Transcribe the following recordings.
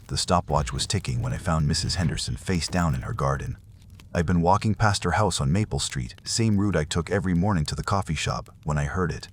The stopwatch was ticking when I found Mrs. Henderson face down in her garden. I'd been walking past her house on Maple Street, same route I took every morning to the coffee shop, when I heard it.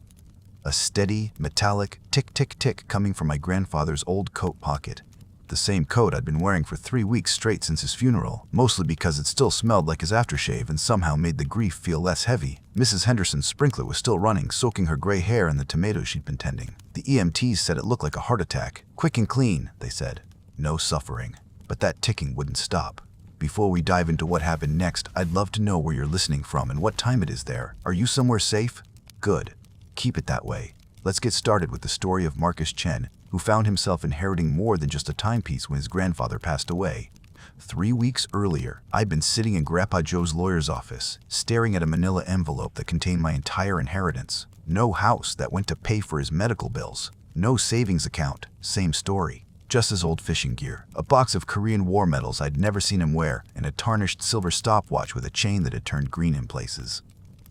A steady, metallic tick-tick-tick coming from my grandfather's old coat pocket. The same coat I'd been wearing for 3 weeks straight since his funeral, mostly because it still smelled like his aftershave and somehow made the grief feel less heavy. Mrs. Henderson's sprinkler was still running, soaking her gray hair in the tomatoes she'd been tending. The EMTs said it looked like a heart attack. Quick and clean, they said. No suffering. But that ticking wouldn't stop. Before we dive into what happened next, I'd love to know where you're listening from and what time it is there. Are you somewhere safe? Good. Keep it that way. Let's get started with the story of Marcus Chen, who found himself inheriting more than just a timepiece when his grandfather passed away. 3 weeks earlier, I'd been sitting in Grandpa Joe's lawyer's office, staring at a manila envelope that contained my entire inheritance. No house that went to pay for his medical bills. No savings account. Same story. Just his old fishing gear, a box of Korean War medals I'd never seen him wear, and a tarnished silver stopwatch with a chain that had turned green in places.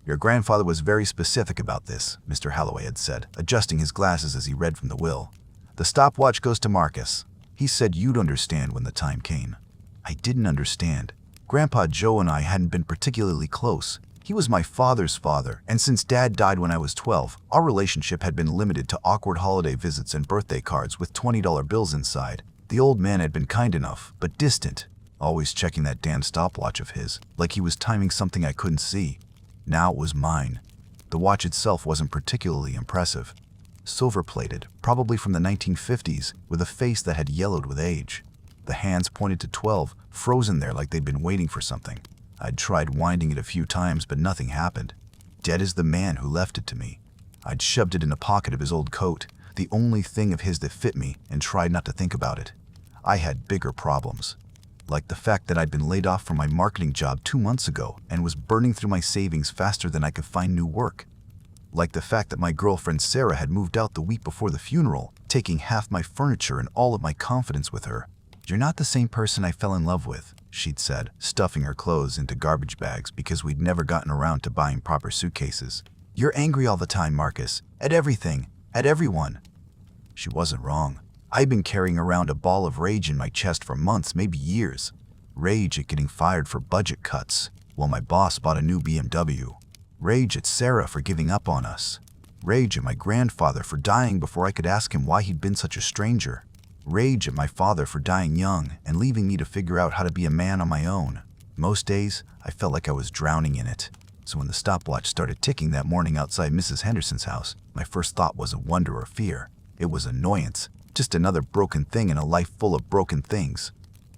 Your grandfather was very specific about this, Mr. Holloway had said, adjusting his glasses as he read from the will. The stopwatch goes to Marcus. He said you'd understand when the time came. I didn't understand. Grandpa Joe and I hadn't been particularly close. He was my father's father, and since Dad died when I was 12, our relationship had been limited to awkward holiday visits and birthday cards with $20 bills inside. The old man had been kind enough, but distant, always checking that damn stopwatch of his, like he was timing something I couldn't see. Now it was mine. The watch itself wasn't particularly impressive. Silver-plated, probably from the 1950s, with a face that had yellowed with age. The hands pointed to 12, frozen there like they'd been waiting for something. I'd tried winding it a few times, but nothing happened. Dead as the man who left it to me. I'd shoved it in a pocket of his old coat, the only thing of his that fit me, and tried not to think about it. I had bigger problems. Like the fact that I'd been laid off from my marketing job 2 months ago and was burning through my savings faster than I could find new work. Like the fact that my girlfriend Sarah had moved out the week before the funeral, taking half my furniture and all of my confidence with her. You're not the same person I fell in love with, she'd said, stuffing her clothes into garbage bags because we'd never gotten around to buying proper suitcases. You're angry all the time, Marcus. At everything. At everyone. She wasn't wrong. I'd been carrying around a ball of rage in my chest for months, maybe years. Rage at getting fired for budget cuts, while my boss bought a new BMW. Rage at Sarah for giving up on us. Rage at my grandfather for dying before I could ask him why he'd been such a stranger. Rage at my father for dying young and leaving me to figure out how to be a man on my own. Most days, I felt like I was drowning in it. So when the stopwatch started ticking that morning outside Mrs. Henderson's house, my first thought wasn't wonder or fear. It was annoyance. Just another broken thing in a life full of broken things.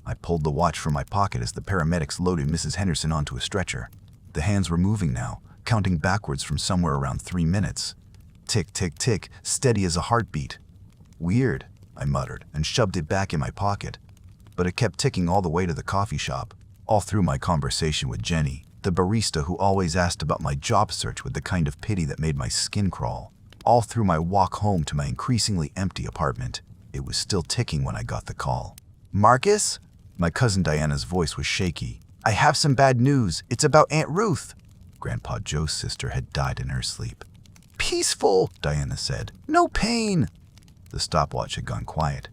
I pulled the watch from my pocket as the paramedics loaded Mrs. Henderson onto a stretcher. The hands were moving now, counting backwards from somewhere around 3 minutes. Tick, tick, tick, steady as a heartbeat. Weird, I muttered, and shoved it back in my pocket. But it kept ticking all the way to the coffee shop. All through my conversation with Jenny, the barista who always asked about my job search with the kind of pity that made my skin crawl. All through my walk home to my increasingly empty apartment, it was still ticking when I got the call. Marcus? My cousin Diana's voice was shaky. I have some bad news. It's about Aunt Ruth. Grandpa Joe's sister had died in her sleep. Peaceful, Diana said. No pain. The stopwatch had gone quiet.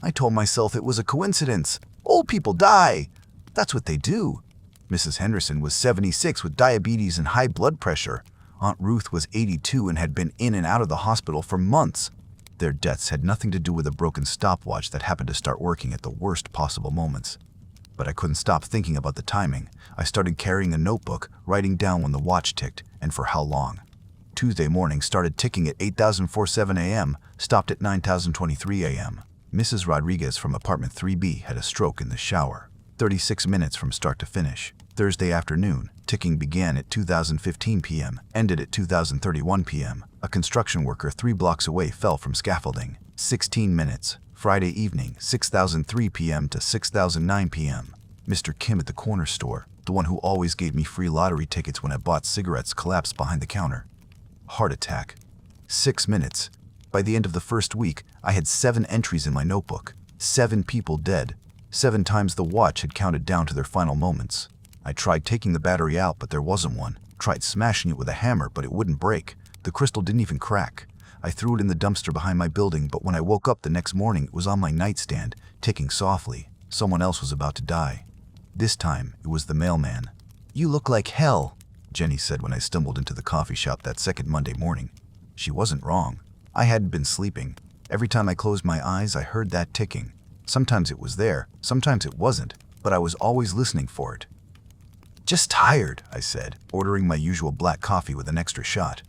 I told myself it was a coincidence. Old people die. That's what they do. Mrs. Henderson was 76 with diabetes and high blood pressure. Aunt Ruth was 82 and had been in and out of the hospital for months. Their deaths had nothing to do with a broken stopwatch that happened to start working at the worst possible moments. But I couldn't stop thinking about the timing. I started carrying a notebook, writing down when the watch ticked and for how long. Tuesday morning started ticking at 8,047 a.m., stopped at 9,023 a.m. Mrs. Rodriguez from apartment 3B had a stroke in the shower. 36 minutes from start to finish. Thursday afternoon, ticking began at 2,015 p.m., ended at 2,031 p.m. A construction worker 3 blocks away fell from scaffolding. 16 minutes. Friday evening, 6,003 p.m. to 6,009 p.m. Mr. Kim at the corner store, the one who always gave me free lottery tickets when I bought cigarettes, collapsed behind the counter. Heart attack. 6 minutes. By the end of the first week, I had 7 entries in my notebook. 7 people dead. 7 times the watch had counted down to their final moments. I tried taking the battery out, but there wasn't one. Tried smashing it with a hammer, but it wouldn't break. The crystal didn't even crack. I threw it in the dumpster behind my building, but when I woke up the next morning, it was on my nightstand, ticking softly. Someone else was about to die. This time, it was the mailman. "You look like hell," Jenny said when I stumbled into the coffee shop that second Monday morning. She wasn't wrong. I hadn't been sleeping. Every time I closed my eyes, I heard that ticking. Sometimes it was there, sometimes it wasn't, but I was always listening for it. "Just tired," I said, ordering my usual black coffee with an extra shot.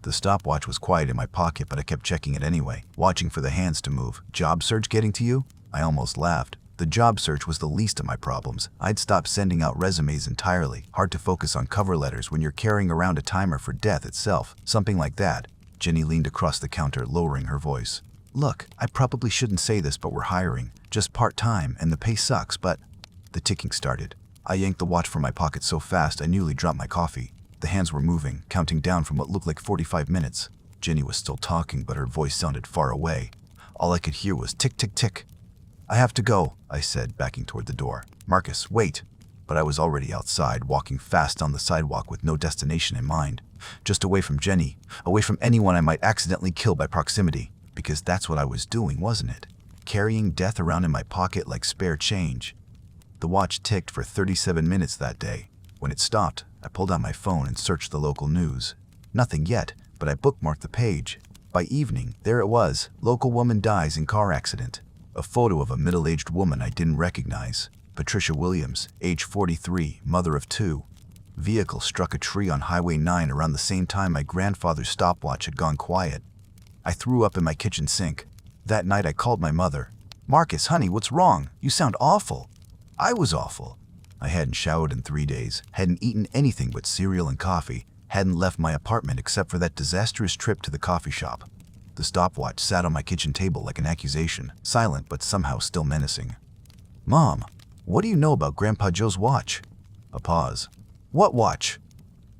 The stopwatch was quiet in my pocket, but I kept checking it anyway, watching for the hands to move. "Job search getting to you?" I almost laughed. The job search was the least of my problems. I'd stopped sending out resumes entirely. Hard to focus on cover letters when you're carrying around a timer for death itself. Something like that. Jenny leaned across the counter, lowering her voice. "Look, I probably shouldn't say this, but we're hiring. Just part-time, and the pay sucks, but..." The ticking started. I yanked the watch from my pocket so fast I nearly dropped my coffee. The hands were moving, counting down from what looked like 45 minutes. Jenny was still talking, but her voice sounded far away. All I could hear was tick, tick, tick. "I have to go," I said, backing toward the door. "Marcus, wait." But I was already outside, walking fast down the sidewalk with no destination in mind. Just away from Jenny, away from anyone I might accidentally kill by proximity. Because that's what I was doing, wasn't it? Carrying death around in my pocket like spare change. The watch ticked for 37 minutes that day. When it stopped, I pulled out my phone and searched the local news. Nothing yet, but I bookmarked the page. By evening, there it was. Local woman dies in car accident. A photo of a middle-aged woman I didn't recognize. Patricia Williams, age 43, mother of 2. Vehicle struck a tree on Highway 9 around the same time my grandfather's stopwatch had gone quiet. I threw up in my kitchen sink. That night I called my mother. "Marcus, honey, what's wrong? You sound awful." I was awful. I hadn't showered in 3 days, hadn't eaten anything but cereal and coffee, hadn't left my apartment except for that disastrous trip to the coffee shop. The stopwatch sat on my kitchen table like an accusation, silent but somehow still menacing. "Mom, what do you know about Grandpa Joe's watch?" A pause. "What watch?"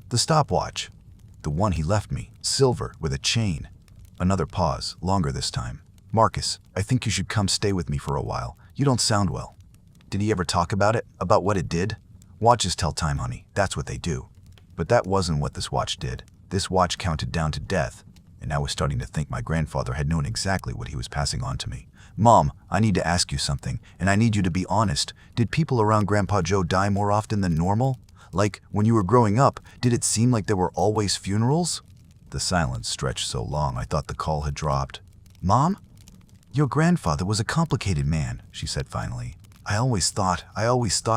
"The stopwatch. The one he left me, silver with a chain." Another pause, longer this time. "Marcus, I think you should come stay with me for a while. You don't sound well." "Did he ever talk about it? About what it did?" "Watches tell time, honey. That's what they do." But that wasn't what this watch did. This watch counted down to death, and I was starting to think my grandfather had known exactly what he was passing on to me. "Mom, I need to ask you something, and I need you to be honest. Did people around Grandpa Joe die more often than normal? Like, when you were growing up, did it seem like there were always funerals?" The silence stretched so long I thought the call had dropped. "Mom? Your grandfather was a complicated man," she said finally. I always thought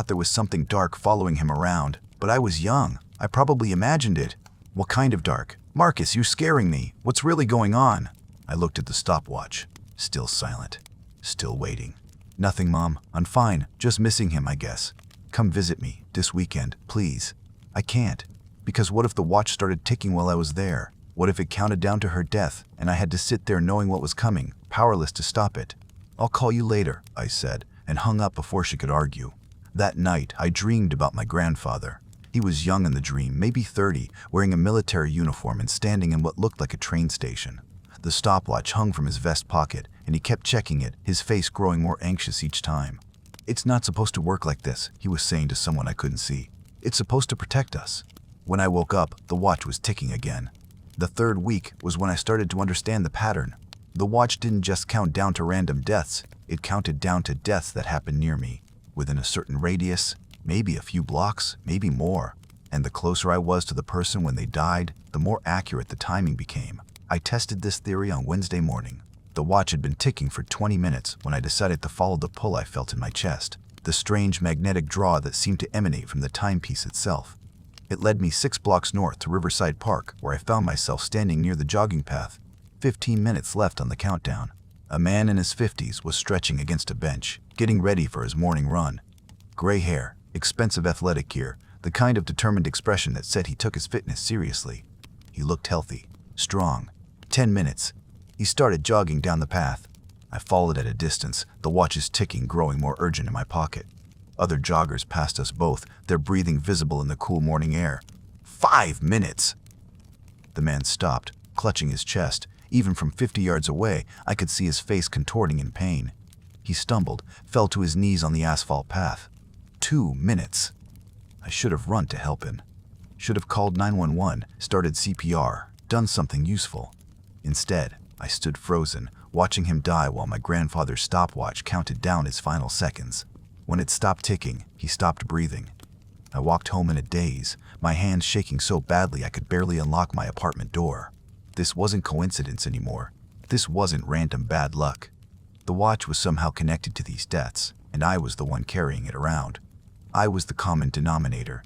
there was something dark following him around, but I was young. I probably imagined it." "What kind of dark?" "Marcus, you're scaring me. What's really going on?" I looked at the stopwatch. Still silent. Still waiting. "Nothing, Mom. I'm fine. Just missing him, I guess. Come visit me this weekend, please." "I can't. Because what if the watch started ticking while I was there? What if it counted down to her death, and I had to sit there knowing what was coming, powerless to stop it?" "I'll call you later," I said, and hung up before she could argue. That night, I dreamed about my grandfather. He was young in the dream, maybe 30, wearing a military uniform and standing in what looked like a train station. The stopwatch hung from his vest pocket, and he kept checking it, his face growing more anxious each time. "It's not supposed to work like this," he was saying to someone I couldn't see. "It's supposed to protect us." When I woke up, the watch was ticking again. The third week was when I started to understand the pattern. The watch didn't just count down to random deaths, it counted down to deaths that happened near me, within a certain radius, maybe a few blocks, maybe more. And the closer I was to the person when they died, the more accurate the timing became. I tested this theory on Wednesday morning. The watch had been ticking for 20 minutes when I decided to follow the pull I felt in my chest, the strange magnetic draw that seemed to emanate from the timepiece itself. It led me 6 blocks north to Riverside Park, where I found myself standing near the jogging path. 15 minutes left on the countdown. A man in his 50s was stretching against a bench, getting ready for his morning run. Gray hair, expensive athletic gear, the kind of determined expression that said he took his fitness seriously. He looked healthy, strong. 10 minutes. He started jogging down the path. I followed at a distance, the watch's ticking growing more urgent in my pocket. Other joggers passed us both, their breathing visible in the cool morning air. 5 minutes! The man stopped, clutching his chest. Even from 50 yards away, I could see his face contorting in pain. He stumbled, fell to his knees on the asphalt path. 2 minutes. I should have run to help him. Should have called 911, started CPR, done something useful. Instead, I stood frozen, watching him die while my grandfather's stopwatch counted down his final seconds. When it stopped ticking, he stopped breathing. I walked home in a daze, my hands shaking so badly I could barely unlock my apartment door. This wasn't coincidence anymore. This wasn't random bad luck. The watch was somehow connected to these deaths, and I was the one carrying it around. I was the common denominator.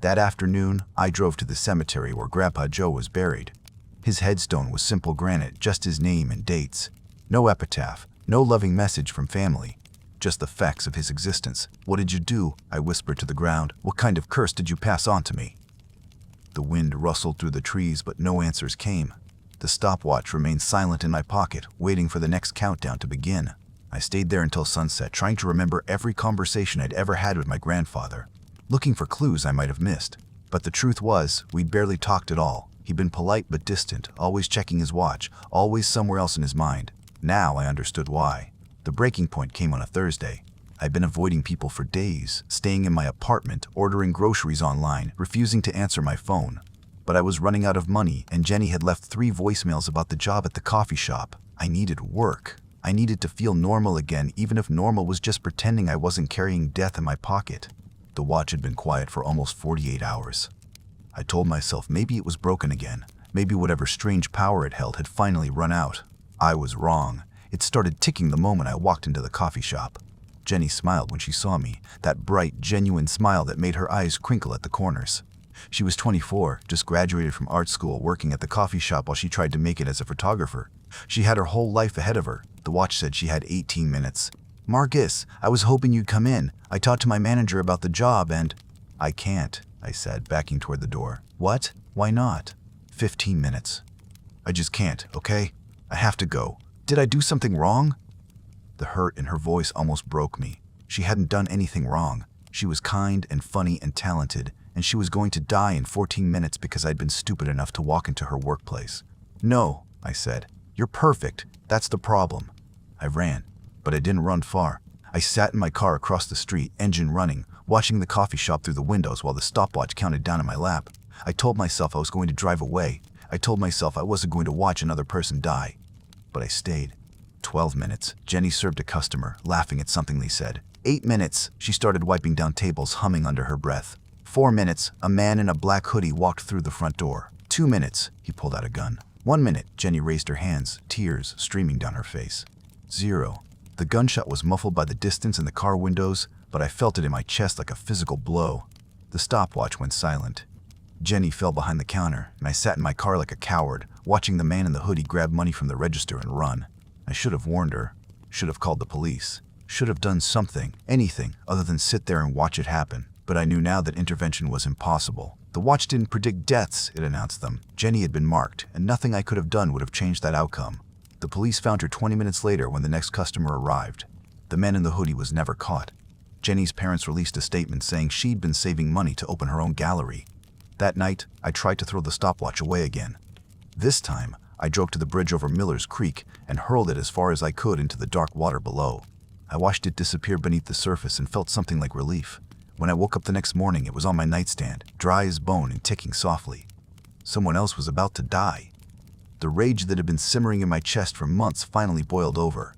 That afternoon, I drove to the cemetery where Grandpa Joe was buried. His headstone was simple granite, just his name and dates. No epitaph, no loving message from family. Just the facts of his existence. "What did you do?" I whispered to the ground. "What kind of curse did you pass on to me?" The wind rustled through the trees, but no answers came. The stopwatch remained silent in my pocket, waiting for the next countdown to begin. I stayed there until sunset, trying to remember every conversation I'd ever had with my grandfather, looking for clues I might have missed. But the truth was, we'd barely talked at all. He'd been polite but distant, always checking his watch, always somewhere else in his mind. Now I understood why. The breaking point came on a Thursday. I'd been avoiding people for days, staying in my apartment, ordering groceries online, refusing to answer my phone. But I was running out of money, and Jenny had left 3 voicemails about the job at the coffee shop. I needed work. I needed to feel normal again, even if normal was just pretending I wasn't carrying death in my pocket. The watch had been quiet for almost 48 hours. I told myself maybe it was broken again. Maybe whatever strange power it held had finally run out. I was wrong. It started ticking the moment I walked into the coffee shop. Jenny smiled when she saw me, that bright, genuine smile that made her eyes crinkle at the corners. She was 24, just graduated from art school, working at the coffee shop while she tried to make it as a photographer. She had her whole life ahead of her. The watch said she had 18 minutes. "Marcus, I was hoping you'd come in. I talked to my manager about the job and—" "I can't," I said, backing toward the door. "What? Why not?" 15 minutes. "I just can't, okay? I have to go. Did I do something wrong?" The hurt in her voice almost broke me. She hadn't done anything wrong. She was kind and funny and talented, and she was going to die in 14 minutes because I'd been stupid enough to walk into her workplace. "No," I said. "You're perfect. That's the problem." I ran, but I didn't run far. I sat in my car across the street, engine running, watching the coffee shop through the windows while the stopwatch counted down in my lap. I told myself I was going to drive away. I told myself I wasn't going to watch another person die. But I stayed. 12 minutes. Jenny served a customer, laughing at something they said. 8 minutes. She started wiping down tables, humming under her breath. 4 minutes. A man in a black hoodie walked through the front door. 2 minutes. He pulled out a gun. 1 minute. Jenny raised her hands, tears streaming down her face. 0. The gunshot was muffled by the distance in the car windows, but I felt it in my chest like a physical blow. The stopwatch went silent. Jenny fell behind the counter, and I sat in my car like a coward, watching the man in the hoodie grab money from the register and run. I should have warned her, should have called the police, should have done something, anything, other than sit there and watch it happen. But I knew now that intervention was impossible. The watch didn't predict deaths, it announced them. Jenny had been marked, and nothing I could have done would have changed that outcome. The police found her 20 minutes later when the next customer arrived. The man in the hoodie was never caught. Jenny's parents released a statement saying she'd been saving money to open her own gallery. That night, I tried to throw the stopwatch away again. This time, I drove to the bridge over Miller's Creek and hurled it as far as I could into the dark water below. I watched it disappear beneath the surface and felt something like relief. When I woke up the next morning, it was on my nightstand, dry as bone and ticking softly. Someone else was about to die. The rage that had been simmering in my chest for months finally boiled over.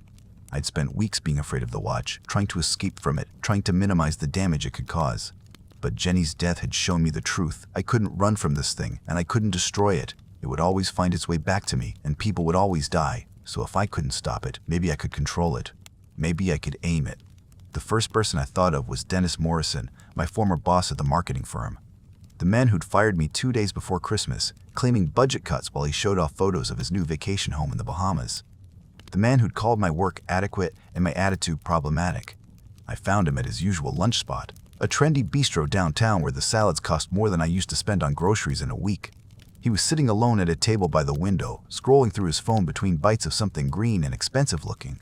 I'd spent weeks being afraid of the watch, trying to escape from it, trying to minimize the damage it could cause. But Jenny's death had shown me the truth. I couldn't run from this thing, and I couldn't destroy it. It would always find its way back to me, and people would always die. So if I couldn't stop it, maybe I could control it. Maybe I could aim it. The first person I thought of was Dennis Morrison, my former boss at the marketing firm. The man who'd fired me 2 days before Christmas, claiming budget cuts while he showed off photos of his new vacation home in the Bahamas. The man who'd called my work adequate and my attitude problematic. I found him at his usual lunch spot, a trendy bistro downtown where the salads cost more than I used to spend on groceries in a week. He was sitting alone at a table by the window, scrolling through his phone between bites of something green and expensive looking.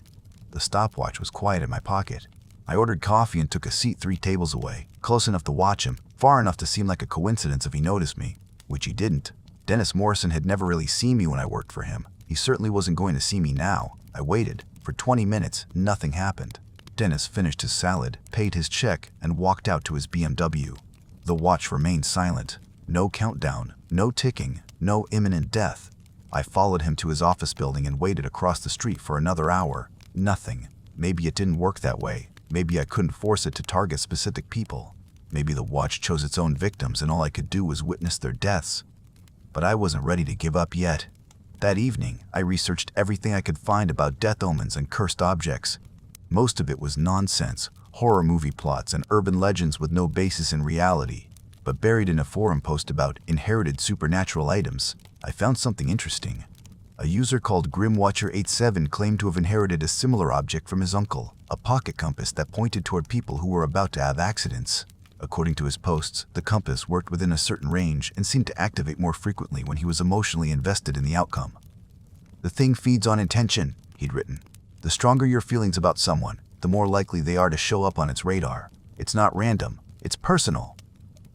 The stopwatch was quiet in my pocket. I ordered coffee and took a seat 3 tables away, close enough to watch him, far enough to seem like a coincidence if he noticed me, which he didn't. Dennis Morrison had never really seen me when I worked for him. He certainly wasn't going to see me now. I waited. For 20 minutes, nothing happened. Dennis finished his salad, paid his check, and walked out to his BMW. The watch remained silent. No countdown, no ticking, no imminent death. I followed him to his office building and waited across the street for another hour. Nothing. Maybe it didn't work that way. Maybe I couldn't force it to target specific people. Maybe the watch chose its own victims and all I could do was witness their deaths. But I wasn't ready to give up yet. That evening, I researched everything I could find about death omens and cursed objects. Most of it was nonsense, horror movie plots and urban legends with no basis in reality. But buried in a forum post about inherited supernatural items, I found something interesting. A user called Grimwatcher87 claimed to have inherited a similar object from his uncle, a pocket compass that pointed toward people who were about to have accidents. According to his posts, the compass worked within a certain range and seemed to activate more frequently when he was emotionally invested in the outcome. "The thing feeds on intention," he'd written. "The stronger your feelings about someone, the more likely they are to show up on its radar. It's not random, it's personal."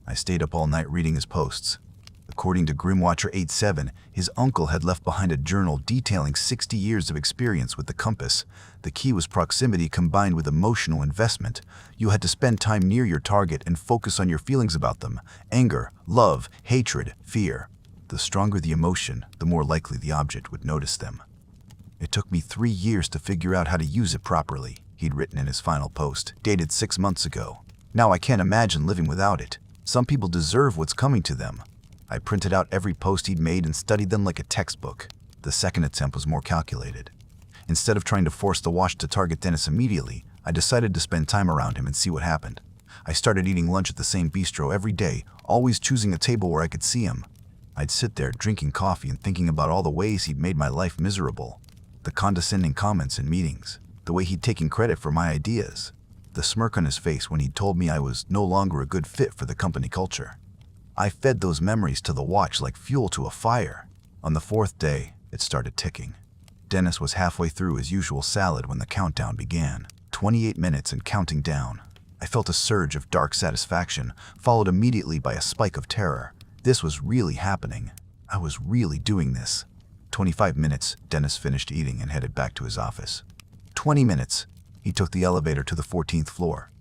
I stayed up all night reading his posts. According to Grimwatcher87, his uncle had left behind a journal detailing 60 years of experience with the compass. The key was proximity combined with emotional investment. You had to spend time near your target and focus on your feelings about them: anger, love, hatred, fear. The stronger the emotion, the more likely the object would notice them. "It took me 3 years to figure out how to use it properly," he'd written in his final post, dated 6 months ago. "Now I can't imagine living without it. Some people deserve what's coming to them." I printed out every post he'd made and studied them like a textbook. The second attempt was more calculated. Instead of trying to force the watch to target Dennis immediately, I decided to spend time around him and see what happened. I started eating lunch at the same bistro every day, always choosing a table where I could see him. I'd sit there drinking coffee and thinking about all the ways he'd made my life miserable. The condescending comments in meetings, the way he'd taken credit for my ideas, the smirk on his face when he'd told me I was no longer a good fit for the company culture. I fed those memories to the watch like fuel to a fire. On the 4th day, it started ticking. Dennis was halfway through his usual salad when the countdown began. 28 minutes and counting down. I felt a surge of dark satisfaction, followed immediately by a spike of terror. This was really happening. I was really doing this. 25 minutes, Dennis finished eating and headed back to his office. 20 minutes, he took the elevator to the 14th floor.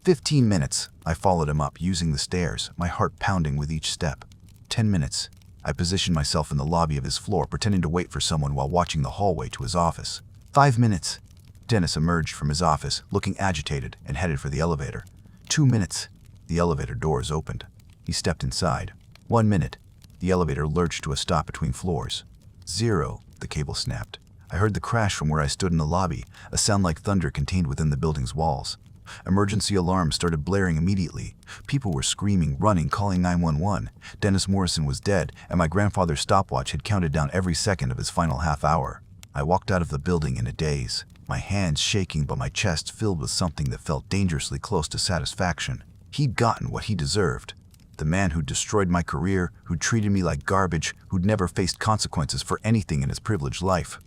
15 minutes, I followed him up using the stairs, my heart pounding with each step. 10 minutes, I positioned myself in the lobby of his floor, pretending to wait for someone while watching the hallway to his office. 5 minutes, Dennis emerged from his office, looking agitated, and headed for the elevator. 2 minutes, the elevator doors opened. He stepped inside. 1 minute, the elevator lurched to a stop between floors. 0, the cable snapped. I heard the crash from where I stood in the lobby, a sound like thunder contained within the building's walls. Emergency alarms started blaring immediately. People were screaming, running, calling 911. Dennis Morrison was dead, and my grandfather's stopwatch had counted down every second of his final half hour. I walked out of the building in a daze, my hands shaking but my chest filled with something that felt dangerously close to satisfaction. He'd gotten what he deserved. The man who'd destroyed my career, who'd treated me like garbage, who'd never faced consequences for anything in his privileged life.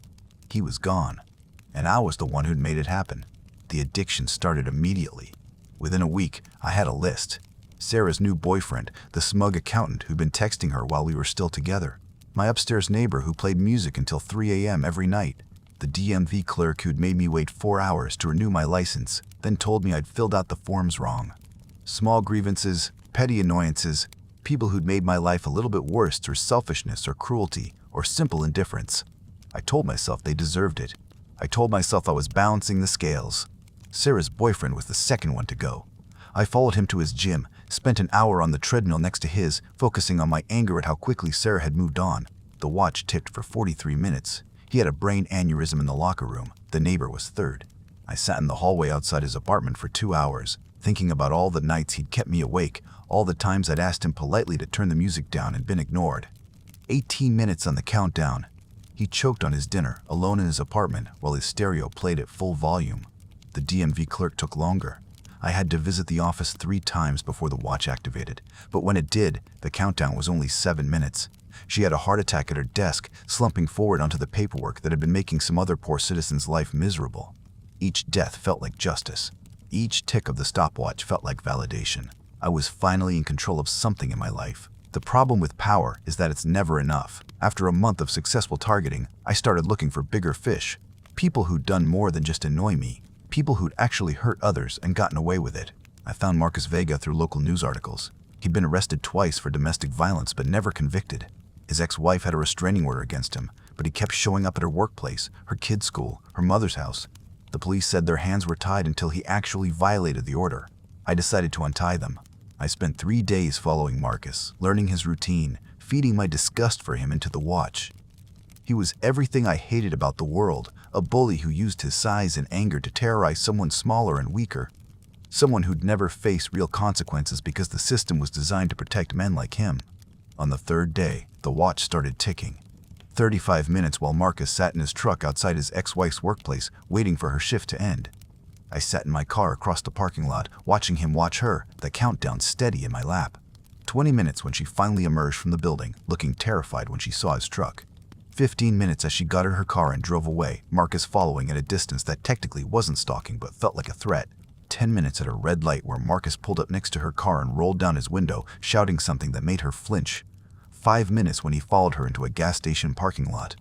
He was gone, and I was the one who'd made it happen. The addiction started immediately. Within a week, I had a list. Sarah's new boyfriend, the smug accountant who'd been texting her while we were still together. My upstairs neighbor who played music until 3 a.m. every night. The DMV clerk who'd made me wait 4 hours to renew my license, then told me I'd filled out the forms wrong. Small grievances, petty annoyances, people who'd made my life a little bit worse through selfishness or cruelty or simple indifference. I told myself they deserved it. I told myself I was balancing the scales. Sarah's boyfriend was the second one to go. I followed him to his gym, spent an hour on the treadmill next to his, focusing on my anger at how quickly Sarah had moved on. The watch ticked for 43 minutes. He had a brain aneurysm in the locker room. The neighbor was third. I sat in the hallway outside his apartment for 2 hours, thinking about all the nights he'd kept me awake, all the times I'd asked him politely to turn the music down and been ignored. 18 minutes on the countdown. He choked on his dinner, alone in his apartment, while his stereo played at full volume. The DMV clerk took longer. I had to visit the office 3 times before the watch activated, but when it did, the countdown was only 7 minutes. She had a heart attack at her desk, slumping forward onto the paperwork that had been making some other poor citizen's life miserable. Each death felt like justice. Each tick of the stopwatch felt like validation. I was finally in control of something in my life. The problem with power is that it's never enough. After a month of successful targeting, I started looking for bigger fish. People who'd done more than just annoy me. People who'd actually hurt others and gotten away with it. I found Marcus Vega through local news articles. He'd been arrested twice for domestic violence but never convicted. His ex-wife had a restraining order against him, but he kept showing up at her workplace, her kids' school, her mother's house. The police said their hands were tied until he actually violated the order. I decided to untie them. I spent 3 days following Marcus, learning his routine, feeding my disgust for him into the watch. He was everything I hated about the world, a bully who used his size and anger to terrorize someone smaller and weaker. Someone who'd never face real consequences because the system was designed to protect men like him. On the 3rd day, the watch started ticking. 35 minutes while Marcus sat in his truck outside his ex-wife's workplace, waiting for her shift to end. I sat in my car across the parking lot, watching him watch her, the countdown steady in my lap. 20 minutes when she finally emerged from the building, looking terrified when she saw his truck. 15 minutes as she got in her car and drove away, Marcus following at a distance that technically wasn't stalking but felt like a threat. 10 minutes at a red light where Marcus pulled up next to her car and rolled down his window, shouting something that made her flinch. 5 minutes when he followed her into a gas station parking lot.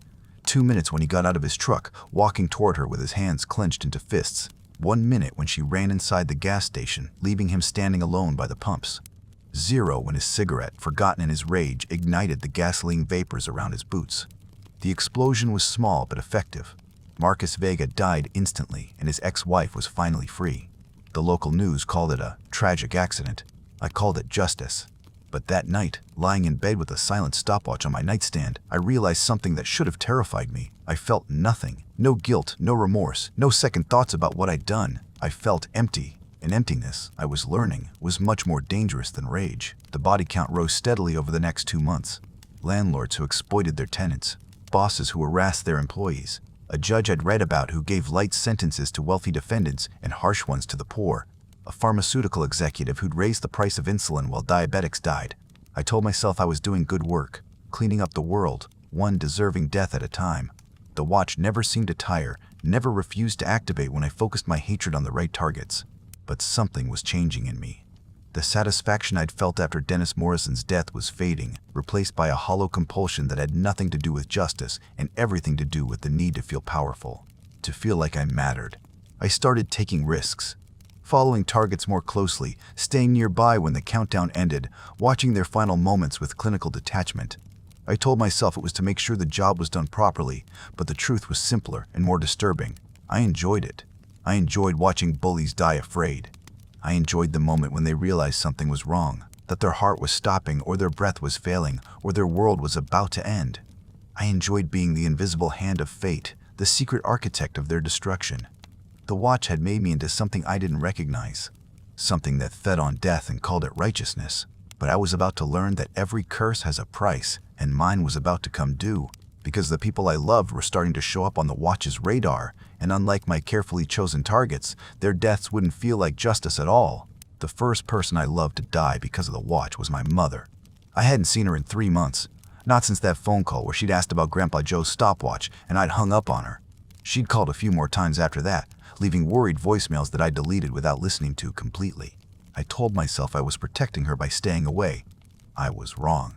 2 minutes when he got out of his truck, walking toward her with his hands clenched into fists. 1 minute when she ran inside the gas station, leaving him standing alone by the pumps. 0 when his cigarette, forgotten in his rage, ignited the gasoline vapors around his boots. The explosion was small but effective. Marcus Vega died instantly, and his ex-wife was finally free. The local news called it a tragic accident. I called it justice. But that night, lying in bed with a silent stopwatch on my nightstand, I realized something that should have terrified me. I felt nothing. No guilt, no remorse, no second thoughts about what I'd done. I felt empty. And emptiness, I was learning, was much more dangerous than rage. The body count rose steadily over the next 2 months. Landlords who exploited their tenants, bosses who harassed their employees, a judge I'd read about who gave light sentences to wealthy defendants and harsh ones to the poor, a pharmaceutical executive who'd raised the price of insulin while diabetics died. I told myself I was doing good work, cleaning up the world, one deserving death at a time. The watch never seemed to tire, never refused to activate when I focused my hatred on the right targets. But something was changing in me. The satisfaction I'd felt after Dennis Morrison's death was fading, replaced by a hollow compulsion that had nothing to do with justice and everything to do with the need to feel powerful, to feel like I mattered. I started taking risks, following targets more closely, staying nearby when the countdown ended, watching their final moments with clinical detachment. I told myself it was to make sure the job was done properly, but the truth was simpler and more disturbing. I enjoyed it. I enjoyed watching bullies die afraid. I enjoyed the moment when they realized something was wrong, that their heart was stopping or their breath was failing or their world was about to end. I enjoyed being the invisible hand of fate, the secret architect of their destruction. The watch had made me into something I didn't recognize, something that fed on death and called it righteousness. But I was about to learn that every curse has a price, and mine was about to come due, because the people I loved were starting to show up on the watch's radar, and unlike my carefully chosen targets, their deaths wouldn't feel like justice at all. The first person I loved to die because of the watch was my mother. I hadn't seen her in 3 months, not since that phone call where she'd asked about Grandpa Joe's stopwatch and I'd hung up on her. She'd called a few more times after that, leaving worried voicemails that I deleted without listening to completely. I told myself I was protecting her by staying away. I was wrong.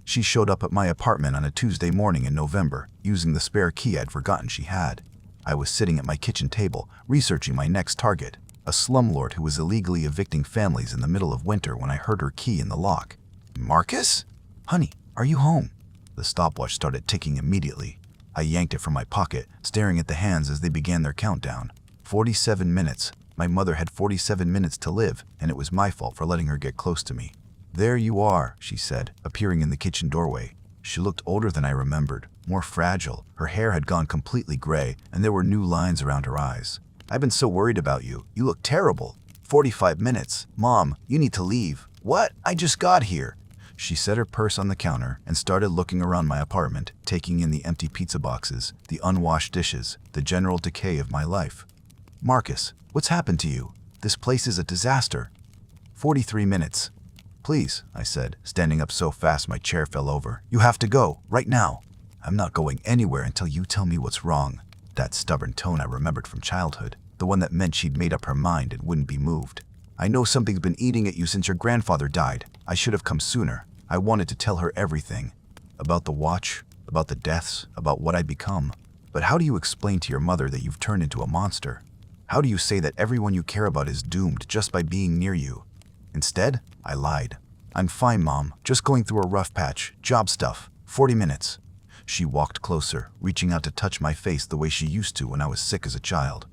She showed up at my apartment on a Tuesday morning in November, using the spare key I'd forgotten she had. I was sitting at my kitchen table, researching my next target, a slumlord who was illegally evicting families in the middle of winter when I heard her key in the lock. "Marcus? Honey, are you home?" The stopwatch started ticking immediately. I yanked it from my pocket, staring at the hands as they began their countdown. 47 minutes. My mother had 47 minutes to live, and it was my fault for letting her get close to me. "There you are," she said, appearing in the kitchen doorway. She looked older than I remembered, more fragile. Her hair had gone completely gray, and there were new lines around her eyes. "I've been so worried about you. You look terrible." 45 minutes. "Mom, you need to leave." "What? I just got here." She set her purse on the counter and started looking around my apartment, taking in the empty pizza boxes, the unwashed dishes, the general decay of my life. "Marcus, what's happened to you? This place is a disaster." 43 minutes. "Please," I said, standing up so fast my chair fell over. "You have to go, right now." "I'm not going anywhere until you tell me what's wrong." That stubborn tone I remembered from childhood, the one that meant she'd made up her mind and wouldn't be moved. "I know something's been eating at you since your grandfather died. I should have come sooner." I wanted to tell her everything. About the watch, about the deaths, about what I'd become. But how do you explain to your mother that you've turned into a monster? How do you say that everyone you care about is doomed just by being near you? Instead, I lied. "I'm fine, Mom. Just going through a rough patch. Job stuff." 40 minutes. She walked closer, reaching out to touch my face the way she used to when I was sick as a child.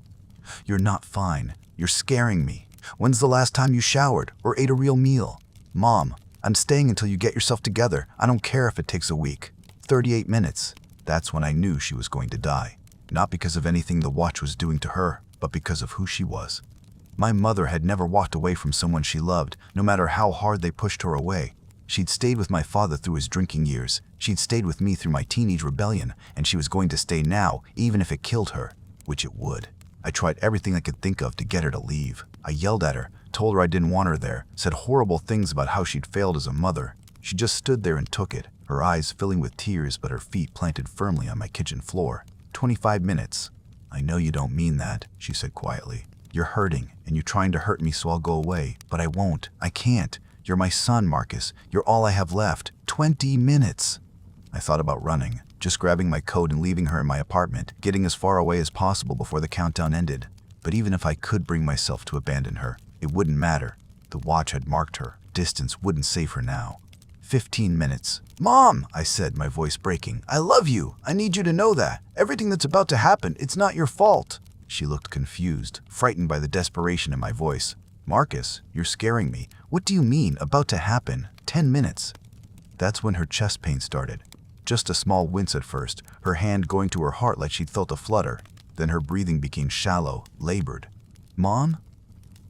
You're not fine. You're scaring me. When's the last time you showered or ate a real meal? Mom, I'm staying until you get yourself together. I don't care if it takes a week. 38 minutes. That's when I knew she was going to die. Not because of anything the watch was doing to her, but because of who she was. My mother had never walked away from someone she loved, no matter how hard they pushed her away. She'd stayed with my father through his drinking years. She'd stayed with me through my teenage rebellion, and she was going to stay now, even if it killed her, which it would. I tried everything I could think of to get her to leave. I yelled at her, told her I didn't want her there, said horrible things about how she'd failed as a mother. She just stood there and took it, her eyes filling with tears but her feet planted firmly on my kitchen floor. 25 minutes. I know you don't mean that, she said quietly. You're hurting, and you're trying to hurt me so I'll go away, but I won't. I can't. You're my son, Marcus. You're all I have left. 20 minutes. I thought about running, just grabbing my coat and leaving her in my apartment, getting as far away as possible before the countdown ended. But even if I could bring myself to abandon her, it wouldn't matter. The watch had marked her. Distance wouldn't save her now. 15 minutes. Mom, I said, my voice breaking. I love you. I need you to know that. Everything that's about to happen, it's not your fault. She looked confused, frightened by the desperation in my voice. Marcus, you're scaring me. What do you mean, about to happen? 10 minutes. That's when her chest pain started. Just a small wince at first, her hand going to her heart like she'd felt a flutter. Then her breathing became shallow, labored. Mom?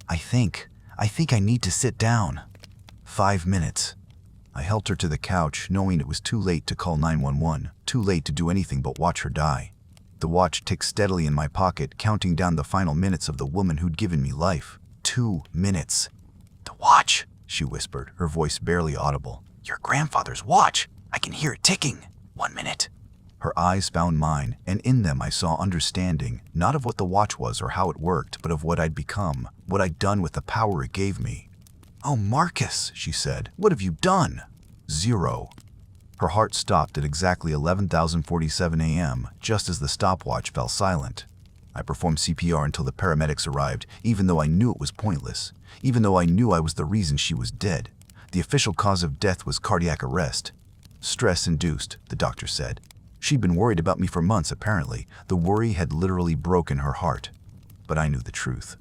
I think I need to sit down. 5 minutes. I helped her to the couch, knowing it was too late to call 911, too late to do anything but watch her die. The watch ticked steadily in my pocket, counting down the final minutes of the woman who'd given me life. 2 minutes. The watch, she whispered, her voice barely audible. Your grandfather's watch. I can hear it ticking. 1 minute. Her eyes found mine, and in them I saw understanding, not of what the watch was or how it worked, but of what I'd become, what I'd done with the power it gave me. Oh, Marcus, she said, what have you done? 0. Her heart stopped at exactly 11:47 a.m., just as the stopwatch fell silent. I performed CPR until the paramedics arrived, even though I knew it was pointless, even though I knew I was the reason she was dead. The official cause of death was cardiac arrest. Stress-induced, the doctor said. She'd been worried about me for months, apparently. The worry had literally broken her heart. But I knew the truth.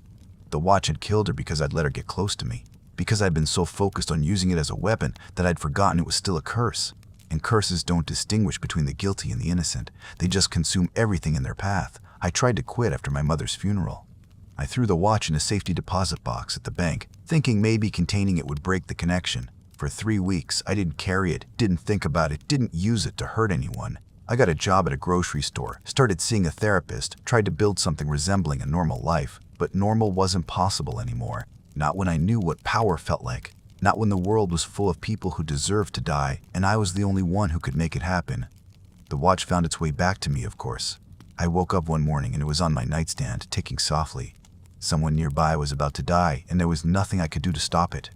The watch had killed her because I'd let her get close to me, because I'd been so focused on using it as a weapon that I'd forgotten it was still a curse. And curses don't distinguish between the guilty and the innocent. They just consume everything in their path. I tried to quit after my mother's funeral. I threw the watch in a safety deposit box at the bank, thinking maybe containing it would break the connection. For 3 weeks, I didn't carry it, didn't think about it, didn't use it to hurt anyone. I got a job at a grocery store, started seeing a therapist, tried to build something resembling a normal life. But normal wasn't possible anymore. Not when I knew what power felt like. Not when the world was full of people who deserved to die, and I was the only one who could make it happen. The watch found its way back to me, of course. I woke up one morning and it was on my nightstand, ticking softly. Someone nearby was about to die, and there was nothing I could do to stop it.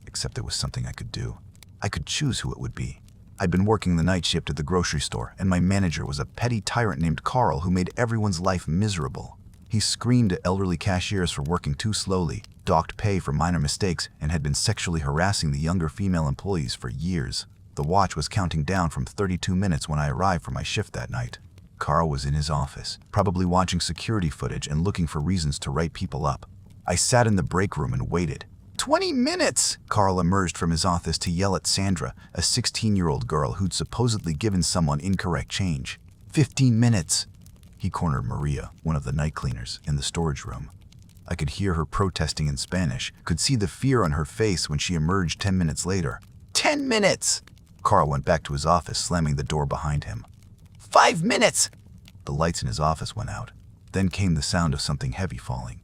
Except there was something I could do. I could choose who it would be. I'd been working the night shift at the grocery store, and my manager was a petty tyrant named Carl who made everyone's life miserable. He screamed at elderly cashiers for working too slowly, docked pay for minor mistakes, and had been sexually harassing the younger female employees for years. The watch was counting down from 32 minutes when I arrived for my shift that night. Carl was in his office, probably watching security footage and looking for reasons to write people up. I sat in the break room and waited. 20 minutes! Carl emerged from his office to yell at Sandra, a 16-year-old girl who'd supposedly given someone incorrect change. 15 minutes! He cornered Maria, one of the night cleaners, in the storage room. I could hear her protesting in Spanish, could see the fear on her face when she emerged 10 minutes later. 10 minutes! Carl went back to his office, slamming the door behind him. 5 minutes! The lights in his office went out. Then came the sound of something heavy falling.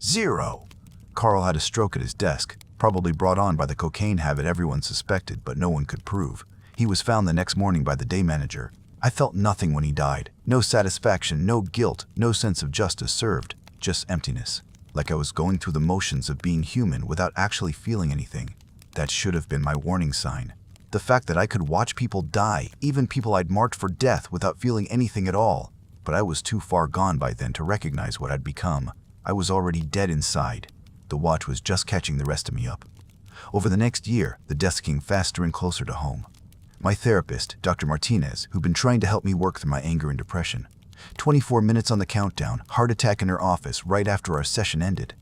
0! Carl had a stroke at his desk, probably brought on by the cocaine habit everyone suspected but no one could prove. He was found the next morning by the day manager. I felt nothing when he died. No satisfaction, no guilt, no sense of justice served. Just emptiness. Like I was going through the motions of being human without actually feeling anything. That should have been my warning sign. The fact that I could watch people die, even people I'd marked for death, without feeling anything at all. But I was too far gone by then to recognize what I'd become. I was already dead inside. The watch was just catching the rest of me up. Over the next year, the deaths came faster and closer to home. My therapist, Dr. Martinez, who'd been trying to help me work through my anger and depression. 24 minutes on the countdown, heart attack in her office right after our session ended.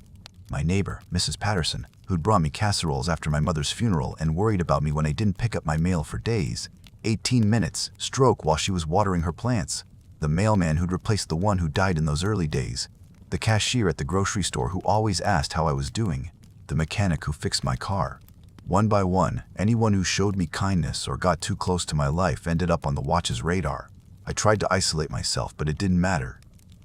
My neighbor, Mrs. Patterson, who'd brought me casseroles after my mother's funeral and worried about me when I didn't pick up my mail for days. 18 minutes, stroke while she was watering her plants. The mailman who'd replaced the one who died in those early days. The cashier at the grocery store who always asked how I was doing. The mechanic who fixed my car. One by one, anyone who showed me kindness or got too close to my life ended up on the watch's radar. I tried to isolate myself, but it didn't matter.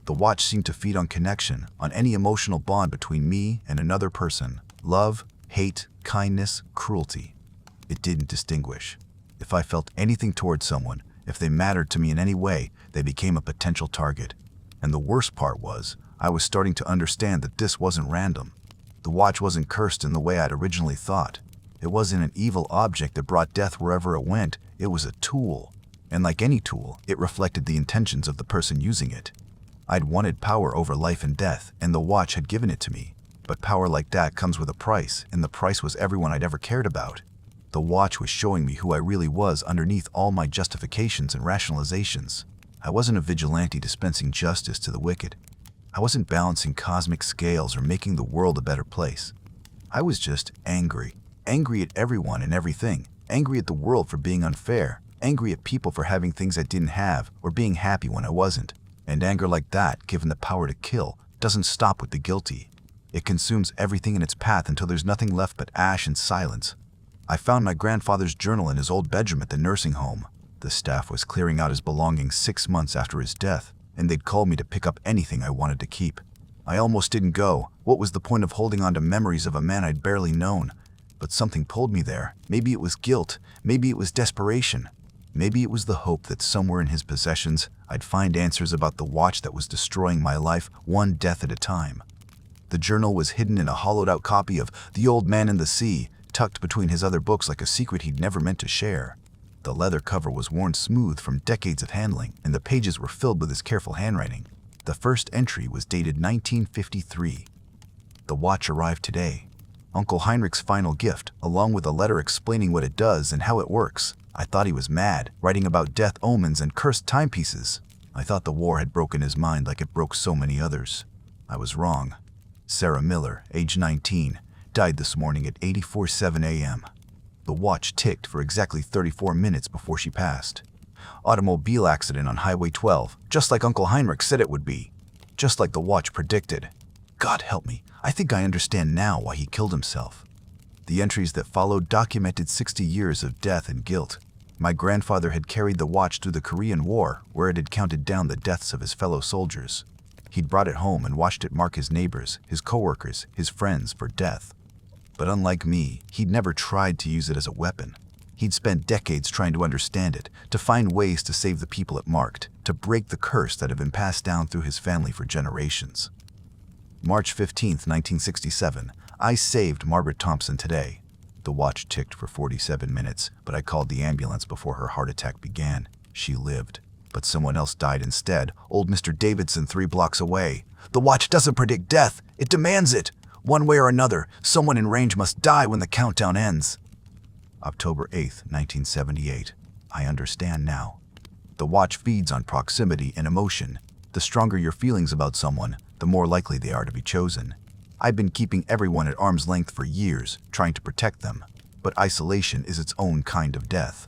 The watch seemed to feed on connection, on any emotional bond between me and another person. Love, hate, kindness, cruelty. It didn't distinguish. If I felt anything towards someone, if they mattered to me in any way, they became a potential target. And the worst part was, I was starting to understand that this wasn't random. The watch wasn't cursed in the way I'd originally thought. It wasn't an evil object that brought death wherever it went. It was a tool. And like any tool, it reflected the intentions of the person using it. I'd wanted power over life and death, and the watch had given it to me. But power like that comes with a price, and the price was everyone I'd ever cared about. The watch was showing me who I really was underneath all my justifications and rationalizations. I wasn't a vigilante dispensing justice to the wicked. I wasn't balancing cosmic scales or making the world a better place. I was just angry. Angry at everyone and everything. Angry at the world for being unfair. Angry at people for having things I didn't have or being happy when I wasn't. And anger like that, given the power to kill, doesn't stop with the guilty. It consumes everything in its path until there's nothing left but ash and silence. I found my grandfather's journal in his old bedroom at the nursing home. The staff was clearing out his belongings 6 months after his death, and they'd called me to pick up anything I wanted to keep. I almost didn't go. What was the point of holding on to memories of a man I'd barely known? But something pulled me there. Maybe it was guilt. Maybe it was desperation. Maybe it was the hope that somewhere in his possessions, I'd find answers about the watch that was destroying my life, one death at a time. The journal was hidden in a hollowed-out copy of The Old Man and the Sea, tucked between his other books like a secret he'd never meant to share. The leather cover was worn smooth from decades of handling, and the pages were filled with his careful handwriting. The first entry was dated 1953. The watch arrived today. Uncle Heinrich's final gift, along with a letter explaining what it does and how it works. I thought he was mad, writing about death omens and cursed timepieces. I thought the war had broken his mind like it broke so many others. I was wrong. Sarah Miller, age 19, died this morning at 8:47 a.m. The watch ticked for exactly 34 minutes before she passed. Automobile accident on Highway 12, just like Uncle Heinrich said it would be. Just like the watch predicted. God help me, I think I understand now why he killed himself. The entries that followed documented 60 years of death and guilt. My grandfather had carried the watch through the Korean War, where it had counted down the deaths of his fellow soldiers. He'd brought it home and watched it mark his neighbors, his coworkers, his friends for death. But unlike me, he'd never tried to use it as a weapon. He'd spent decades trying to understand it, to find ways to save the people it marked, to break the curse that had been passed down through his family for generations. March 15, 1967, I saved Margaret Thompson today. The watch ticked for 47 minutes, but I called the ambulance before her heart attack began. She lived. But someone else died instead, old Mr. Davidson 3 blocks away. The watch doesn't predict death, it demands it. One way or another, someone in range must die when the countdown ends. October 8, 1978. I understand now. The watch feeds on proximity and emotion. The stronger your feelings about someone, the more likely they are to be chosen. I've been keeping everyone at arm's length for years, trying to protect them. But isolation is its own kind of death.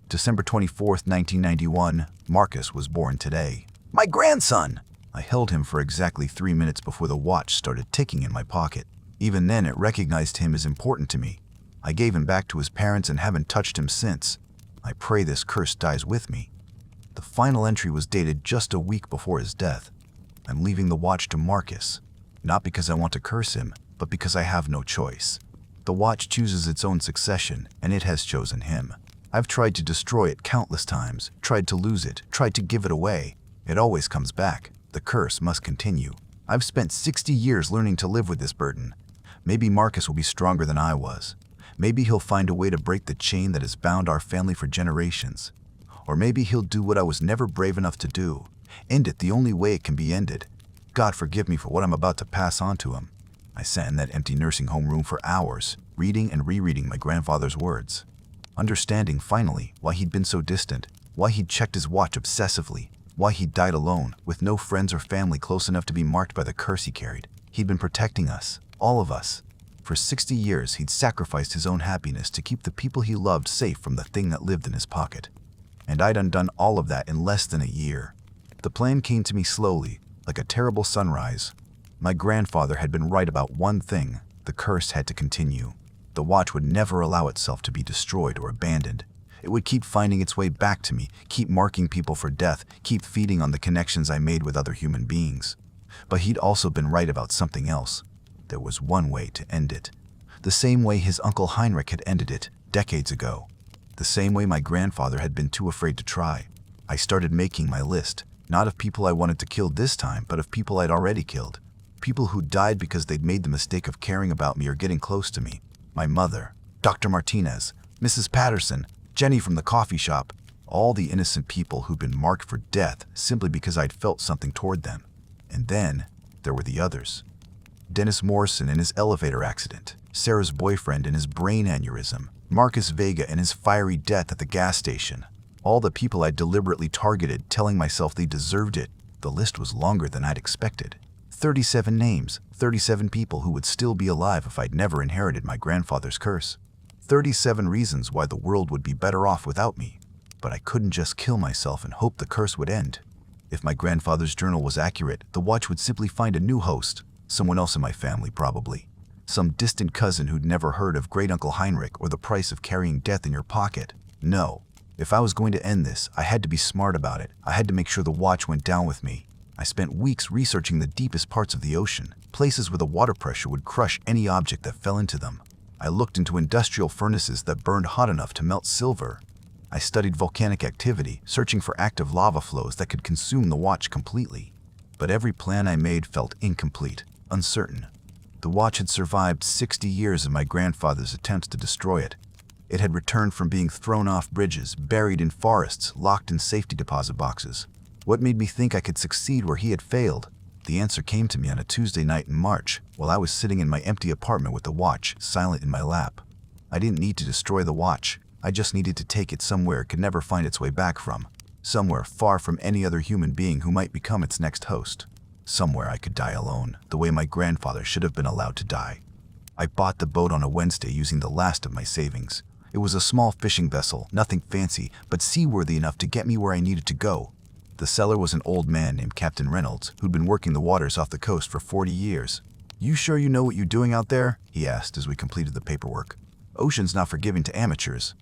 December 24, 1991, Marcus was born today. My grandson! I held him for exactly 3 minutes before the watch started ticking in my pocket. Even then, it recognized him as important to me. I gave him back to his parents and haven't touched him since. I pray this curse dies with me. The final entry was dated just a week before his death. I'm leaving the watch to Marcus. Not because I want to curse him, but because I have no choice. The watch chooses its own succession, and it has chosen him. I've tried to destroy it countless times, tried to lose it, tried to give it away. It always comes back. The curse must continue. I've spent 60 years learning to live with this burden. Maybe Marcus will be stronger than I was. Maybe he'll find a way to break the chain that has bound our family for generations. Or maybe he'll do what I was never brave enough to do. End it the only way it can be ended. God forgive me for what I'm about to pass on to him. I sat in that empty nursing home room for hours, reading and rereading my grandfather's words. understanding finally why he'd been so distant, why he'd checked his watch obsessively, why he'd died alone, with no friends or family close enough to be marked by the curse he carried. He'd been protecting us, all of us. For 60 years, he'd sacrificed his own happiness to keep the people he loved safe from the thing that lived in his pocket. And I'd undone all of that in less than a year. The plan came to me slowly, like a terrible sunrise. My grandfather had been right about one thing: the curse had to continue. The watch would never allow itself to be destroyed or abandoned. It would keep finding its way back to me, keep marking people for death, keep feeding on the connections I made with other human beings. But he'd also been right about something else. There was one way to end it. The same way his Uncle Heinrich had ended it decades ago. The same way my grandfather had been too afraid to try. I started making my list, not of people I wanted to kill this time, but of people I'd already killed. People who died because they'd made the mistake of caring about me or getting close to me. My mother, Dr. Martinez, Mrs. Patterson, Jenny from the coffee shop, all the innocent people who'd been marked for death simply because I'd felt something toward them. And then there were the others. Dennis Morrison in his elevator accident, Sarah's boyfriend in his brain aneurysm, Marcus Vega in his fiery death at the gas station. All the people I'd deliberately targeted, telling myself they deserved it. The list was longer than I'd expected. 37 names, 37 people who would still be alive if I'd never inherited my grandfather's curse. 37 reasons why the world would be better off without me. But I couldn't just kill myself and hope the curse would end. If my grandfather's journal was accurate, the watch would simply find a new host. Someone else in my family, probably. Some distant cousin who'd never heard of Great Uncle Heinrich or the price of carrying death in your pocket. No. If I was going to end this, I had to be smart about it. I had to make sure the watch went down with me. I spent weeks researching the deepest parts of the ocean, places where the water pressure would crush any object that fell into them. I looked into industrial furnaces that burned hot enough to melt silver. I studied volcanic activity, searching for active lava flows that could consume the watch completely. But every plan I made felt incomplete, uncertain. The watch had survived 60 years of my grandfather's attempts to destroy it. It had returned from being thrown off bridges, buried in forests, locked in safety deposit boxes. What made me think I could succeed where he had failed? The answer came to me on a Tuesday night in March, while I was sitting in my empty apartment with the watch silent in my lap. I didn't need to destroy the watch. I just needed to take it somewhere it could never find its way back from. Somewhere far from any other human being who might become its next host. Somewhere I could die alone, the way my grandfather should have been allowed to die. I bought the boat on a Wednesday using the last of my savings. It was a small fishing vessel, nothing fancy, but seaworthy enough to get me where I needed to go. The seller was an old man named Captain Reynolds, who'd been working the waters off the coast for 40 years. "You sure you know what you're doing out there?" he asked as we completed the paperwork. "Ocean's not forgiving to amateurs."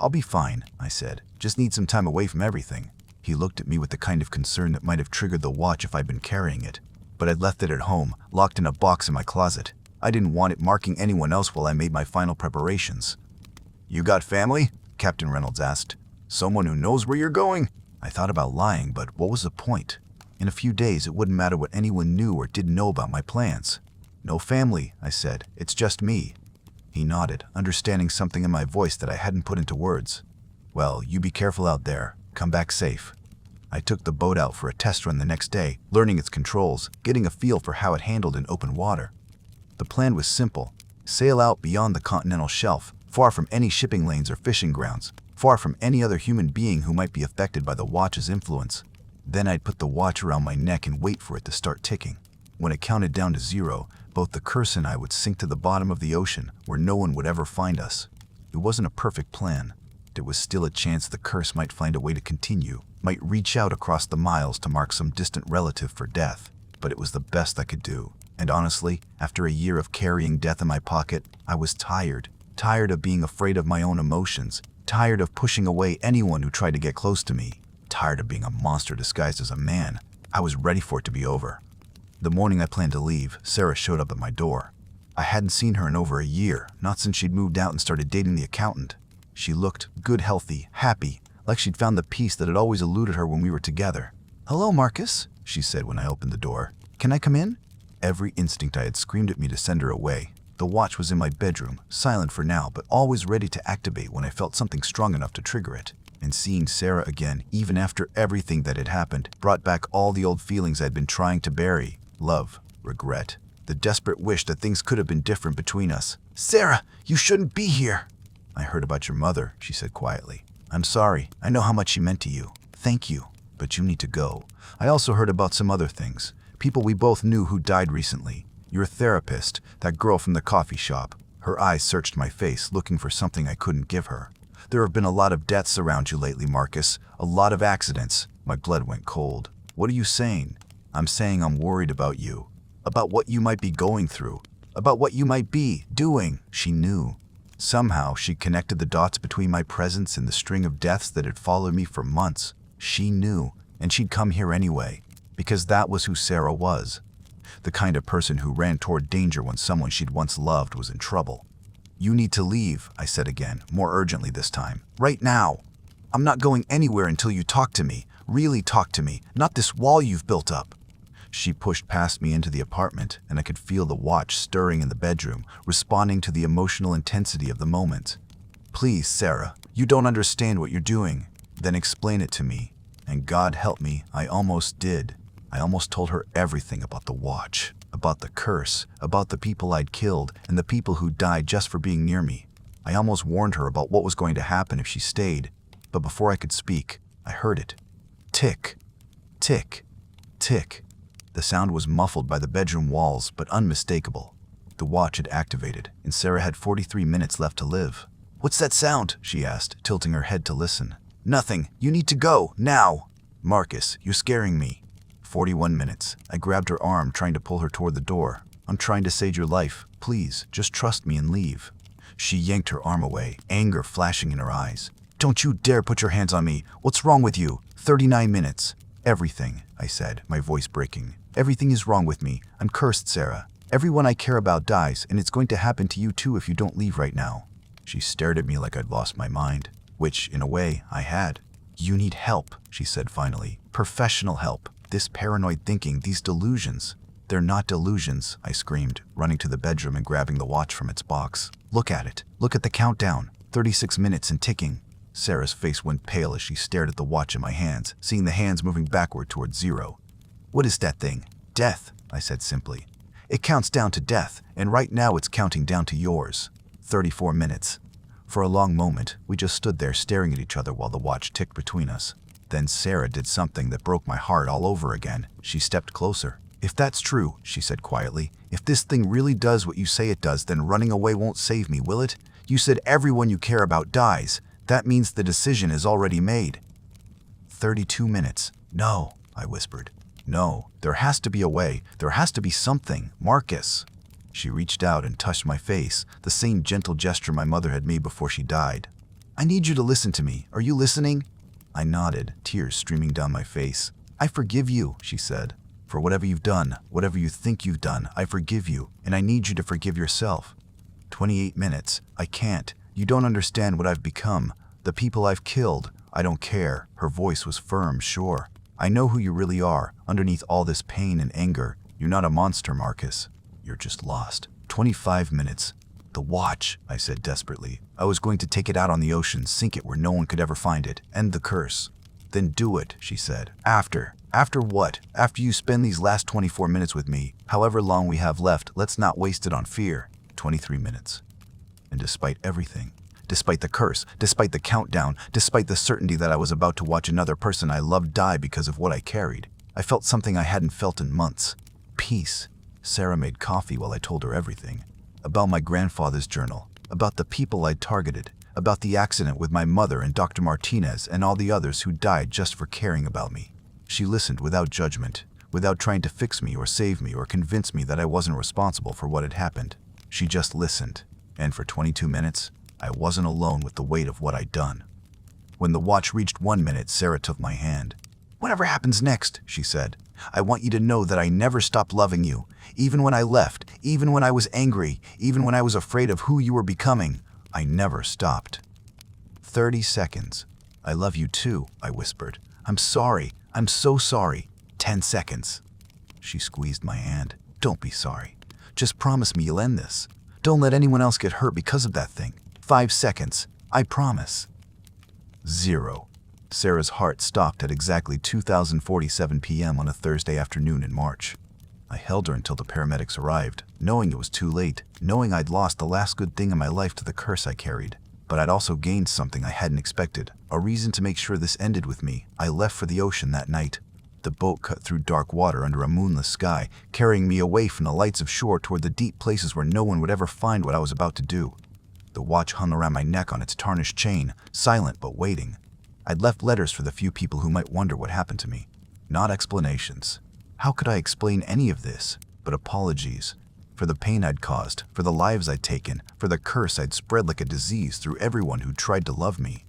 "I'll be fine," I said. "Just need some time away from everything." He looked at me with the kind of concern that might have triggered the watch if I'd been carrying it. But I'd left it at home, locked in a box in my closet. I didn't want it marking anyone else while I made my final preparations. "You got family?" Captain Reynolds asked. "Someone who knows where you're going?" I thought about lying, but what was the point? In a few days, it wouldn't matter what anyone knew or didn't know about my plans. "No family," I said. "It's just me." He nodded, understanding something in my voice that I hadn't put into words. "Well, you be careful out there. Come back safe." I took the boat out for a test run the next day, learning its controls, getting a feel for how it handled in open water. The plan was simple. Sail out beyond the continental shelf, far from any shipping lanes or fishing grounds, far from any other human being who might be affected by the watch's influence. Then I'd put the watch around my neck and wait for it to start ticking. When it counted down to 0, both the curse and I would sink to the bottom of the ocean, where no one would ever find us. It wasn't a perfect plan. There was still a chance the curse might find a way to continue, might reach out across the miles to mark some distant relative for death. But it was the best I could do. And honestly, after a year of carrying death in my pocket, I was tired. Tired of being afraid of my own emotions. Tired of pushing away anyone who tried to get close to me. Tired of being a monster disguised as a man. I was ready for it to be over. The morning I planned to leave, Sarah showed up at my door. I hadn't seen her in over a year, not since she'd moved out and started dating the accountant. She looked good, healthy, happy, like she'd found the peace that had always eluded her when we were together. "Hello, Marcus," she said when I opened the door. "Can I come in?" Every instinct I had screamed at me to send her away. The watch was in my bedroom, silent for now, but always ready to activate when I felt something strong enough to trigger it. And seeing Sarah again, even after everything that had happened, brought back all the old feelings I'd been trying to bury. Love, regret, the desperate wish that things could have been different between us. "Sarah, you shouldn't be here!" I heard about your mother, she said quietly. I'm sorry. I know how much she meant to you. Thank you. But you need to go. I also heard about some other things. People we both knew who died recently. Your therapist, that girl from the coffee shop. Her eyes searched my face, looking for something I couldn't give her. There have been a lot of deaths around you lately, Marcus. A lot of accidents. My blood went cold. What are you saying? I'm saying I'm worried about you. About what you might be going through. About what you might be doing. She knew. Somehow, she connected the dots between my presence and the string of deaths that had followed me for months. She knew, and she'd come here anyway, because that was who Sarah was. The kind of person who ran toward danger when someone she'd once loved was in trouble. You need to leave, I said again, more urgently this time. Right now. I'm not going anywhere until you talk to me. Really talk to me, not this wall you've built up. She pushed past me into the apartment, and I could feel the watch stirring in the bedroom, responding to the emotional intensity of the moment. Please, Sarah, you don't understand what you're doing. Then explain it to me. And God help me, I almost did. I almost told her everything about the watch, about the curse, about the people I'd killed, and the people who died just for being near me. I almost warned her about what was going to happen if she stayed. But before I could speak, I heard it. Tick, tick, tick. The sound was muffled by the bedroom walls, but unmistakable. The watch had activated, and Sarah had 43 minutes left to live. What's that sound? She asked, tilting her head to listen. Nothing. You need to go, now. Marcus, you're scaring me. 41 minutes. I grabbed her arm, trying to pull her toward the door. I'm trying to save your life. Please, just trust me and leave. She yanked her arm away, anger flashing in her eyes. Don't you dare put your hands on me. What's wrong with you? 39 minutes. Everything, I said, my voice breaking. Everything is wrong with me. I'm cursed, Sarah. Everyone I care about dies, and it's going to happen to you too if you don't leave right now. She stared at me like I'd lost my mind, which, in a way, I had. You need help, she said finally. Professional help. This paranoid thinking, these delusions. They're not delusions, I screamed, running to the bedroom and grabbing the watch from its box. Look at it. Look at the countdown. 36 minutes and ticking. Sarah's face went pale as she stared at the watch in my hands, seeing the hands moving backward towards 0. What is that thing? Death, I said simply. It counts down to death, and right now it's counting down to yours. 34 minutes. For a long moment, we just stood there staring at each other while the watch ticked between us. Then Sarah did something that broke my heart all over again. She stepped closer. If that's true, she said quietly, if this thing really does what you say it does, then running away won't save me, will it? You said everyone you care about dies. That means the decision is already made. 32 minutes. No, I whispered. No, there has to be a way. There has to be something. Marcus. She reached out and touched my face, the same gentle gesture my mother had made before she died. I need you to listen to me. Are you listening? I nodded, tears streaming down my face. I forgive you, she said. For whatever you've done, whatever you think you've done, I forgive you, and I need you to forgive yourself. 28 minutes. I can't. You don't understand what I've become. The people I've killed. I don't care. Her voice was firm, sure. I know who you really are, underneath all this pain and anger. You're not a monster, Marcus. You're just lost. 25 minutes. The watch, I said desperately. I was going to take it out on the ocean, sink it where no one could ever find it, end the curse. Then do it, she said. After. After what? After you spend these last 24 minutes with me. However long we have left, let's not waste it on fear. 23 minutes. And despite everything, despite the curse, despite the countdown, despite the certainty that I was about to watch another person I loved die because of what I carried, I felt something I hadn't felt in months. Peace. Sarah made coffee while I told her everything. About my grandfather's journal, about the people I'd targeted, about the accident with my mother and Dr. Martinez and all the others who died just for caring about me. She listened without judgment, without trying to fix me or save me or convince me that I wasn't responsible for what had happened. She just listened. And for 22 minutes, I wasn't alone with the weight of what I'd done. When the watch reached 1 minute, Sarah took my hand. Whatever happens next, she said, I want you to know that I never stopped loving you. Even when I left, even when I was angry, even when I was afraid of who you were becoming, I never stopped. 30 seconds. I love you too, I whispered. I'm sorry. I'm so sorry. 10 seconds. She squeezed my hand. Don't be sorry. Just promise me you'll end this. Don't let anyone else get hurt because of that thing. 5 seconds. I promise. 0. Sarah's heart stopped at exactly 2047 p.m. on a Thursday afternoon in March. I held her until the paramedics arrived, knowing it was too late, knowing I'd lost the last good thing in my life to the curse I carried. But I'd also gained something I hadn't expected, a reason to make sure this ended with me. I left for the ocean that night. The boat cut through dark water under a moonless sky, carrying me away from the lights of shore toward the deep places where no one would ever find what I was about to do. The watch hung around my neck on its tarnished chain, silent but waiting. I'd left letters for the few people who might wonder what happened to me. Not explanations. How could I explain any of this? But apologies. For the pain I'd caused, for the lives I'd taken, for the curse I'd spread like a disease through everyone who tried to love me.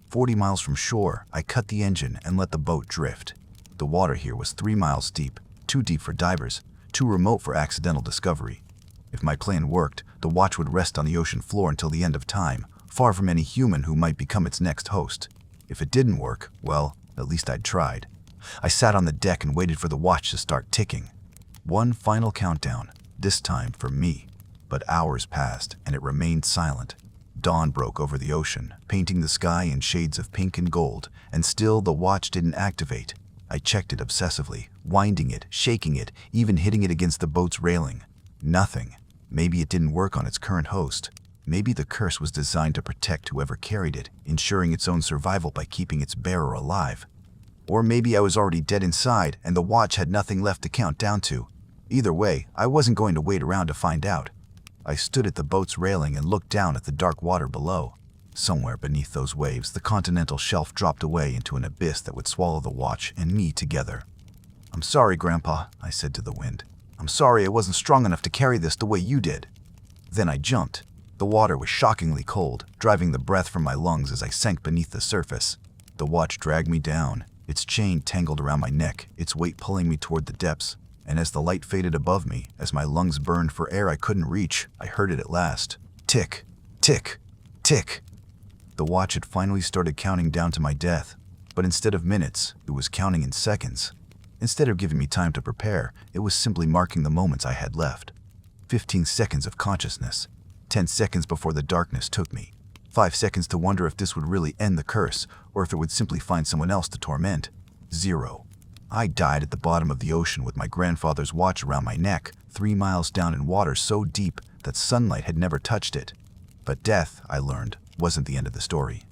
40 miles from shore, I cut the engine and let the boat drift. The water here was 3 miles deep, too deep for divers, too remote for accidental discovery. If my plan worked, the watch would rest on the ocean floor until the end of time, far from any human who might become its next host. If it didn't work, well, at least I'd tried. I sat on the deck and waited for the watch to start ticking. One final countdown, this time for me. But hours passed, and it remained silent. Dawn broke over the ocean, painting the sky in shades of pink and gold, and still the watch didn't activate. I checked it obsessively, winding it, shaking it, even hitting it against the boat's railing. Nothing. Maybe it didn't work on its current host. Maybe the curse was designed to protect whoever carried it, ensuring its own survival by keeping its bearer alive. Or maybe I was already dead inside, and the watch had nothing left to count down to. Either way, I wasn't going to wait around to find out. I stood at the boat's railing and looked down at the dark water below. Somewhere beneath those waves, the continental shelf dropped away into an abyss that would swallow the watch and me together. "I'm sorry, Grandpa," I said to the wind. "I'm sorry I wasn't strong enough to carry this the way you did." Then I jumped. The water was shockingly cold, driving the breath from my lungs as I sank beneath the surface. The watch dragged me down, its chain tangled around my neck, its weight pulling me toward the depths. And as the light faded above me, as my lungs burned for air I couldn't reach, I heard it at last. Tick, tick, tick. The watch had finally started counting down to my death, but instead of minutes, it was counting in seconds. Instead of giving me time to prepare, it was simply marking the moments I had left. 15 seconds of consciousness, 10 seconds before the darkness took me, 5 seconds to wonder if this would really end the curse, or if it would simply find someone else to torment. 0. I died at the bottom of the ocean with my grandfather's watch around my neck, 3 miles down in water so deep that sunlight had never touched it. But death, I learned, wasn't the end of the story.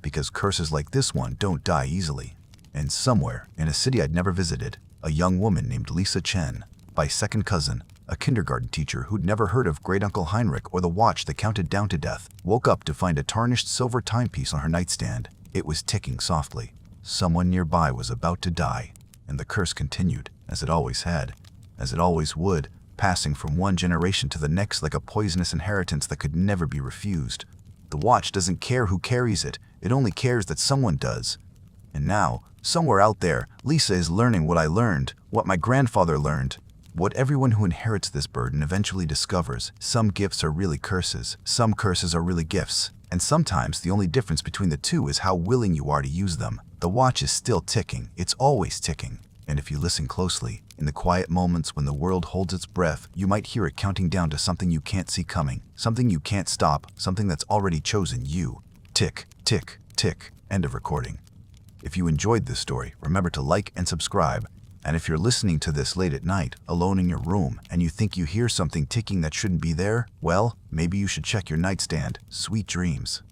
Because curses like this one don't die easily. And somewhere, in a city I'd never visited, a young woman named Chen, my second cousin, a kindergarten teacher who'd never heard of Great Uncle Heinrich or the watch that counted down to death, woke up to find a tarnished silver timepiece on her nightstand. It was ticking softly. Someone nearby was about to die. And the curse continued, as it always had, as it always would, passing from one generation to the next like a poisonous inheritance that could never be refused. The watch doesn't care who carries it, it only cares that someone does. And now, somewhere out there, Lisa is learning what I learned, what my grandfather learned. What everyone who inherits this burden eventually discovers: some gifts are really curses, some curses are really gifts, and sometimes the only difference between the two is how willing you are to use them. The watch is still ticking, it's always ticking, and if you listen closely, in the quiet moments when the world holds its breath, you might hear it counting down to something you can't see coming, something you can't stop, something that's already chosen you. Tick, tick, tick. End of recording. If you enjoyed this story, remember to like and subscribe. And if you're listening to this late at night, alone in your room, and you think you hear something ticking that shouldn't be there, well, maybe you should check your nightstand. Sweet dreams.